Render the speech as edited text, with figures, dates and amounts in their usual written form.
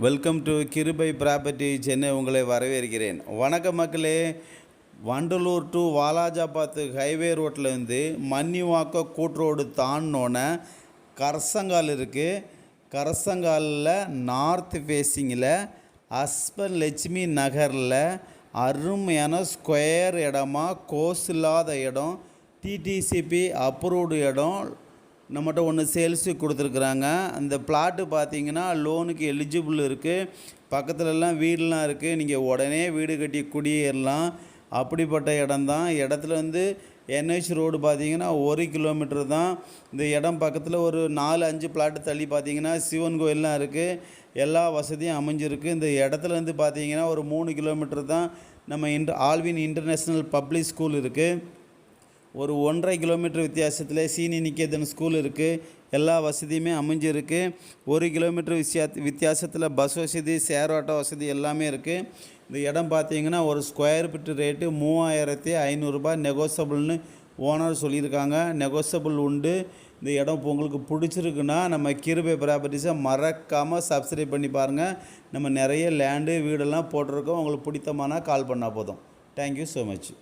Welcome to கிருபை property Chennai உங்களை வரவேற்கிறேன். வணக்கம் மக்களே. வண்டலூர் டு வாலாஜாபாத் ஹைவே ரோட்டிலேருந்து மன்னிவாக்கம் கூட்ரோடு தாண்டினோன்னே கரசங்கால் இருக்குது. கரசங்காலில் நார்த் ஃபேஸிங்கில் அஸ்பர் லட்சுமி நகரில் அருமையான ஸ்கொயர் இடமா, கோஸ் இல்லாத இடம், டிடிசிபி அப்ரூவ்டு இடம் நம்மகிட்ட ஒன்று சேல்ஸுக்கு கொடுத்துருக்குறாங்க. அந்த பிளாட்டு பார்த்தீங்கன்னா லோனுக்கு எலிஜிபிள் இருக்குது. பக்கத்துலலாம் வீடெலாம் இருக்குது. நீங்கள் உடனே வீடு கட்டி குடியேறலாம். அப்படிப்பட்ட இடம்தான். இடத்துல வந்து என்ஹெச் ரோடு பார்த்தீங்கன்னா 1 கிலோமீட்டர் தான். இந்த இடம் பக்கத்தில் ஒரு 4-5 பிளாட்டு தள்ளி பார்த்தீங்கன்னா சிவன் கோயிலெலாம் இருக்குது. எல்லா வசதியும் அமைஞ்சிருக்கு. இந்த இடத்துலேருந்து பார்த்தீங்கன்னா ஒரு 3 கிலோமீட்டர் தான் நம்ம ஆல்வின் இன்டர்நேஷ்னல் பப்ளிக் ஸ்கூல் இருக்குது. ஒரு 1.5 கிலோமீட்டர் வித்தியாசத்தில் சீனி நிகேதன் ஸ்கூல் இருக்குது. எல்லா வசதியுமே அமைஞ்சிருக்கு. 1 கிலோமீட்டர் வித்தியாசத்தில் பஸ் வசதி, ஷேர் ஆட்டோ வசதி எல்லாமே இருக்குது. இந்த இடம் பார்த்தீங்கன்னா ஒரு ஸ்கொயர் ஃபீட் ரேட்டு 3500 ரூபாய் நெகோசபிள்னு ஓனர் சொல்லியிருக்காங்க. நெகோசபிள் உண்டு. இந்த இடம் இப்போ உங்களுக்கு பிடிச்சிருக்குன்னா நம்ம கிருபை ப்ராப்பர்ட்டிஸை மறக்காமல் சப்ஸ்கிரைப் பண்ணி பாருங்கள். நம்ம நிறைய லேண்டு வீடெல்லாம் போட்டிருக்கோம். உங்களுக்கு பிடித்தமானால் கால் பண்ணால் போதும். Thank you so much.